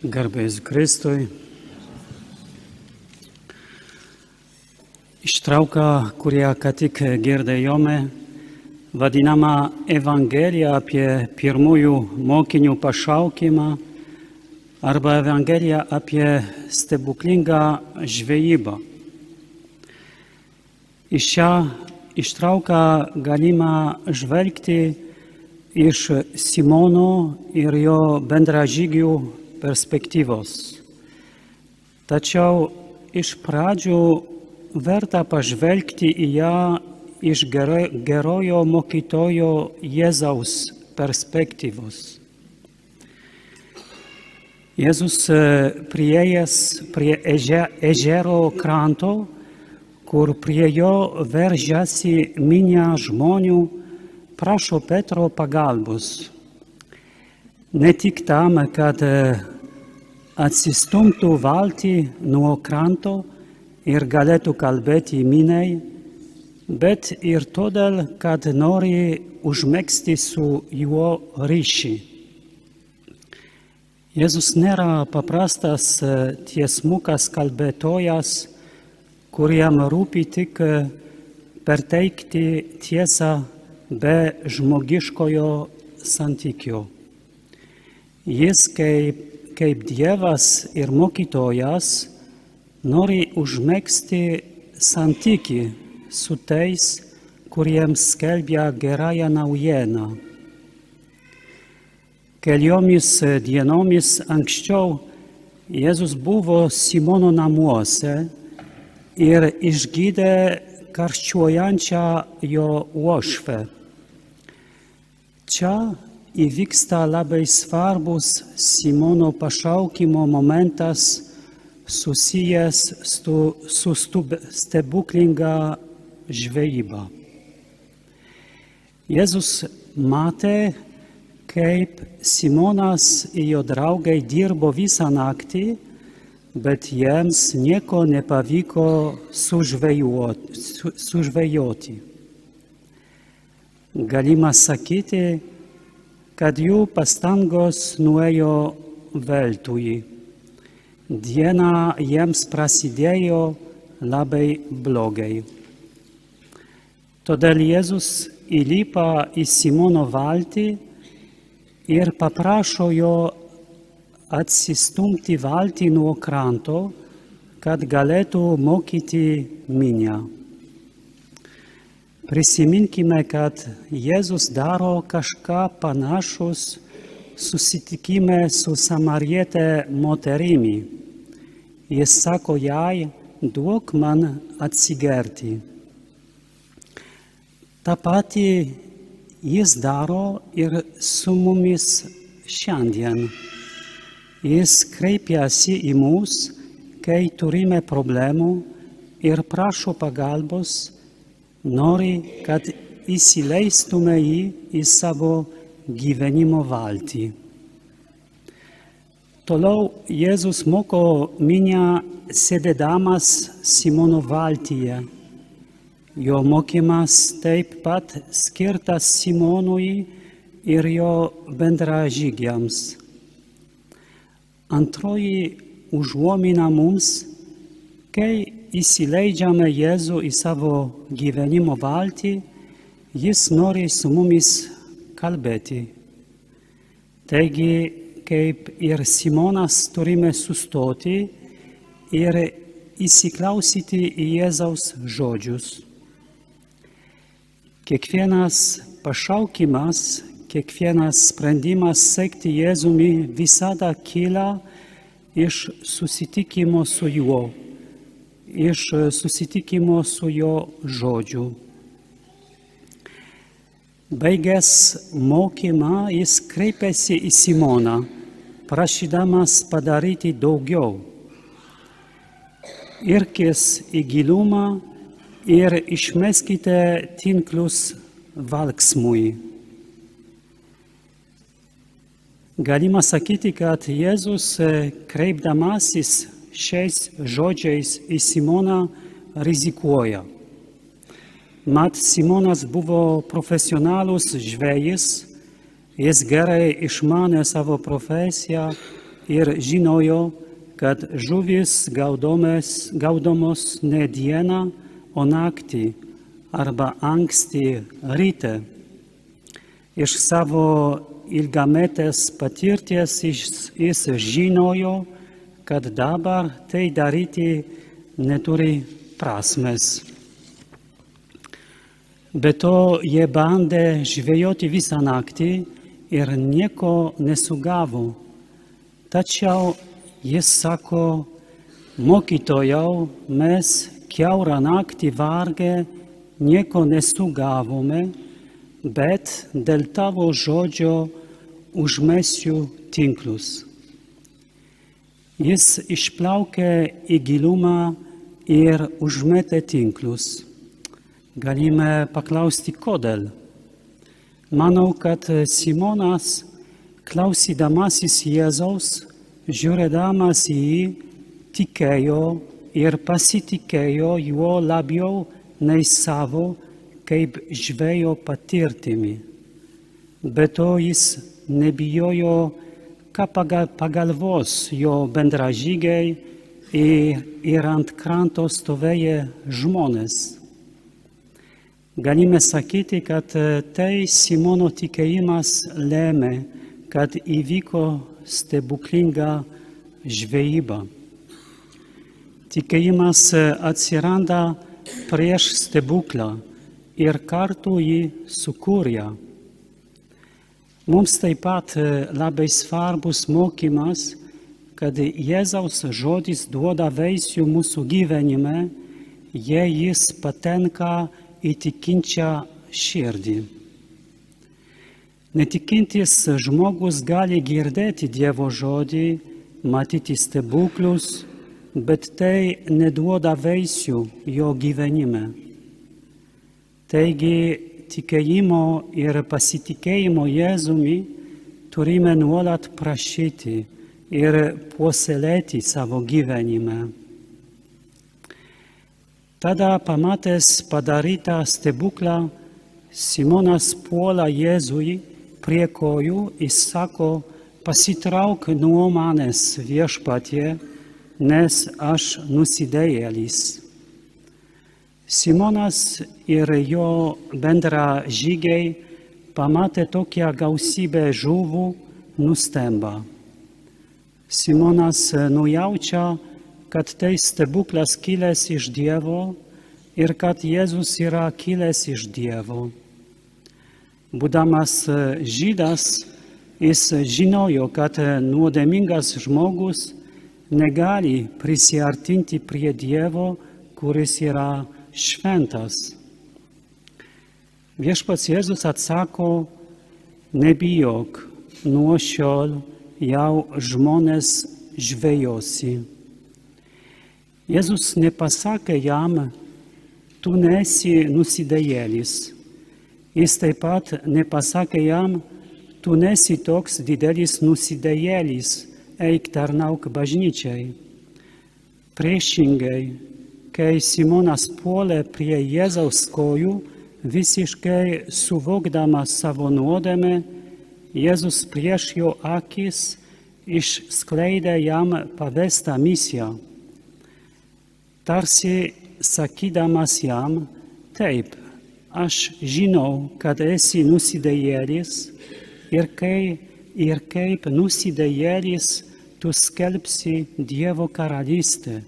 Garbės Kristui. Ištrauka, kurią ką tik girdėjome, vadinama Evangelija apie pirmųjų mokinių pašaukimą arba Evangelija apie stebuklingą žvejybą. Į šią ištrauką galima žvelgti iš Simono ir jo bendražygių perspektyvos. Tačiau iš pradžių verta pažvelgti į ją iš gerojo mokytojo Jėzaus perspektyvos. Jėzus priėjęs prie ežero kranto, kur prie jo veržiasi minia žmonių, prašo Petro pagalbos. Ne tik tam, kad atsistumtų valtį nuo kranto ir galėtų kalbėti miniai, bet ir todėl, kad nori užmegzti su juo ryšį. Jėzus nėra paprastas tiesmukas kalbėtojas, kuriam rūpi tik perteikti tiesą be žmogiškojo santykio. Jis kaip Dievas ir mokytojas nori užmegzti santykį su tais, kuriems skelbia gerąją naujieną. Keliomis dienomis anksčiau Jėzus buvo Simono namuose ir išgydė karščiuojančią jo uošvę. Čia įvyksta labai svarbus Simono pašaukimo momentas susijęs su stebuklinga žvejyba. Jėzus matė, kaip Simonas ir jo draugai dirbo visą naktį, bet jiems nieko nepavyko sužvejoti. Galima sakyti, kad jų pastangos nuėjo veltui. Diena jiems prasidėjo labai blogai. Todėl Jėzus įlipa į Simono valtį ir paprašo jo atsistumti valtį nuo kranto, kad galėtų mokyti minią. Prisiminkime, kad Jėzus daro kažką panašus susitikime su samariete moterimi. Jis sako jai, duok man atsigerti. Ta pati jis daro ir su mumis šiandien. Jis kreipiasi į mus, kai turime problemų ir prašo pagalbos, nori, kad įsileistume jį į savo gyvenimo valtį. Toliau Jėzus moko minią sėdėdamas Simono valtyje. Jo mokymas taip pat skirtas Simonui ir jo bendražygiams. Antroji užuomina mums, kai įsileidžiame Jėzų į savo gyvenimo valtį, jis nori su mumis kalbėti. Taigi, kaip ir Simonas, turime sustoti ir įsiklausyti į Jėzaus žodžius. Kiekvienas pašaukimas, kiekvienas sprendimas sekti Jėzumi visada kyla iš susitikimo su juo, iš susitikimo su jo žodžiu. Baigęs mokymą, jis kreipėsi į Simoną, prašydamas padaryti daugiau. Irkis į gilumą ir išmeskite tinklus valksmui. Galima sakyti, kad Jėzus, kreipdamasis šiais žodžiais į Simoną, rizikuoja. Mat Simonas buvo profesionalus žvejis, jis gerai išmanė savo profesiją ir žinojo, kad žuvis gaudomos ne dieną, o naktį arba anksti ryte. Iš savo ilgametės patirties jis žinojo, kad dabar tai daryti neturi prasmės. Be to jie bandė žvejoti visą naktį ir nieko nesugavo. Tačiau jis sako, mokytojau, mes kiaurą naktį vargę nieko nesugavome, bet dėl tavo žodžio užmesiu tinklus. Jis išplaukė į gilumą ir užmetė tinklus. Galime paklausti, kodėl. Manau, kad Simonas, klausydamasis Jėzaus, žiūrėdamas į jį, tikėjo ir pasitikėjo juo labiau nei savo, kaip žvejo patirtimi. Be to jis nebijojo, ką pagalvos jo bendražygiai ir ant kranto stovėję žmonės. Galime sakyti, kad tai Simono tikėjimas lėmė, kad įvyko stebuklinga žvejyba. Tikėjimas atsiranda prieš stebuklą ir kartu jį sukūrė. Mums taip pat labai svarbus mokymas, kad Jėzaus žodis duoda vaisių mūsų gyvenime, jei jis patenka į tikinčią širdį. Netikintis žmogus gali girdėti Dievo žodį, matyti stebuklus, bet tai neduoda vaisių jo gyvenime. Taigi, tikėjimo ir pasitikėjimo Jėzumi turime nuolat prašyti ir puoselėti savo gyvenime. Tada pamatęs padarytą stebuklą, Simonas puola Jėzui prie kojų ir sako, pasitrauk nuo manęs viešpatie, nes aš nusidėjėlis. Simonas ir jo bendražygiai pamatę tokią gausybę žuvų, nustemba. Simonas nujaučia, kad tai stebuklas kilęs iš Dievo ir kad Jėzus yra kilęs iš Dievo. Būdamas žydas, jis žinojo, kad nuodėmingas žmogus negali prisiartinti prie Dievo, kuris yra šventas. Viešpats Jėzus atsako, nebijok, nuo šiol jau žmonės žvejosi. Jėzus nepasakė jam, tu nesi nusidėjėlis. Jis taip pat nepasakė jam, tu nesi toks didelis nusidėjėlis, eik tarnauk bažnyčiai. Priešingai, kai Simonas puolė prie Jėzaus kojų, visiškai suvokdamas savo nuodėmę, Jėzus prieš jo akis išskleidė jam pavestą misiją. Tarsi sakydamas jam, taip, aš žinau, kad esi nusidėjėlis ir kaip nusidėjėlis tu skelbsi Dievo karalystę.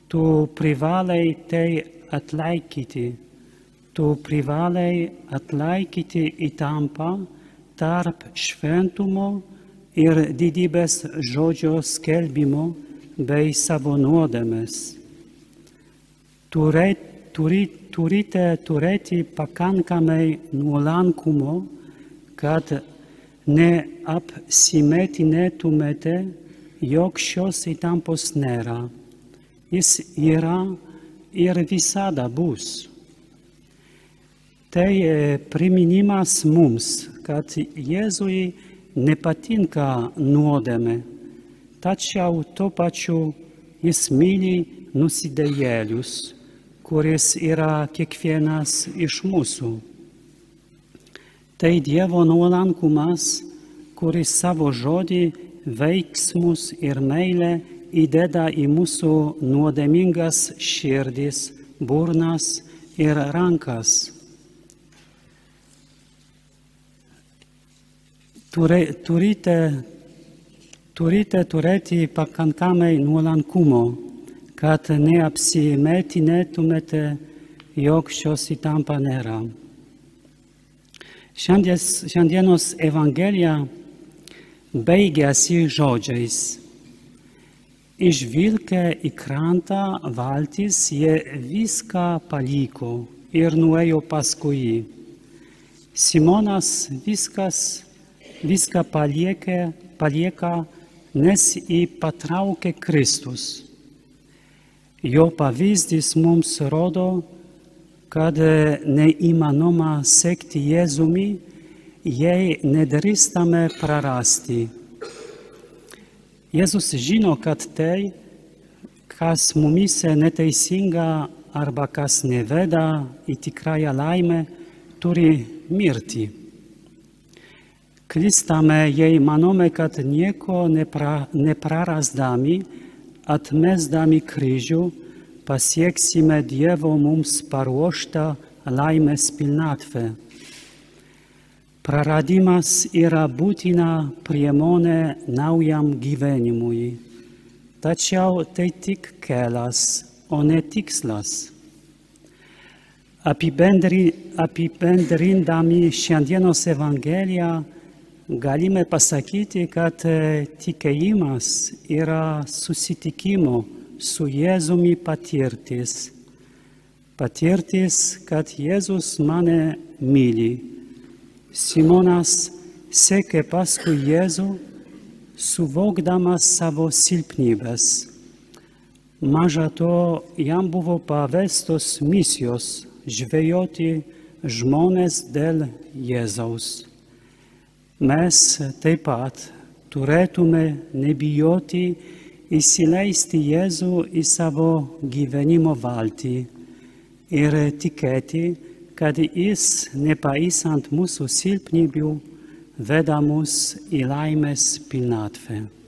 Tu privalai tai atlaikyti. Tu privalai atlaikyti įtampą tarp šventumo ir didybės žodžio skelbimo bei savo nuodėmės. Turite turėti pakankamai nuolankumo, kad neapsimetinėtumėte, jog šios įtampos nėra. Jis yra ir visada bus. Tai priminimas mums, kad Jėzui nepatinka nuodėmė, tačiau tuo pačiu jis myli nusidėjėlius, kuris yra kiekvienas iš mūsų. Tai Dievo nuolankumas, kuris savo žodį veiksmus ir meilę įdeda į mūsų nuodėmingas širdis, burnas ir rankas. Turite turėti pakankamai nuolankumo, kad neapsimetinėtumėte, jog šios įtampa nėra. Šiandienos Evangelija baigėsi žodžiais. Išvilkę į krantą valtis, jie viską paliko ir nuėjo paskui jį. Simonas viską palieka, nes jį patraukė Kristus. Jo pavyzdys mums rodo, kad neįmanoma sekti Jėzumi, jei nedrįstame prarasti. Jėzus žino, kad tai, kas mumyse neteisinga arba kas neveda į tikrąją laimę, turi mirti. Klystame, jei manome, kad nieko neprarasdami, atmesdami kryžių, pasieksime Dievo mums paruoštą laimės pilnatvę. Praradimas yra būtina priemonė naujam gyvenimui, tačiau tai tik kelias, o ne tikslas. Apibendrindami šiandienos Evangeliją, galime pasakyti, kad tikėjimas yra susitikimo su Jėzumi patirtis. Patirtis, kad Jėzus mane myli. Simonas sekė paskui Jėzų, suvokdamas savo silpnybes. Maža to, jam buvo pavestos misijos žvejoti žmones dėl Jėzaus. Mes taip pat turėtume nebijoti įsileisti Jėzų į savo gyvenimo valtį ir tikėti, kad jis, nepaisant mūsų silpnybių, veda mus į laimės pilnatvę.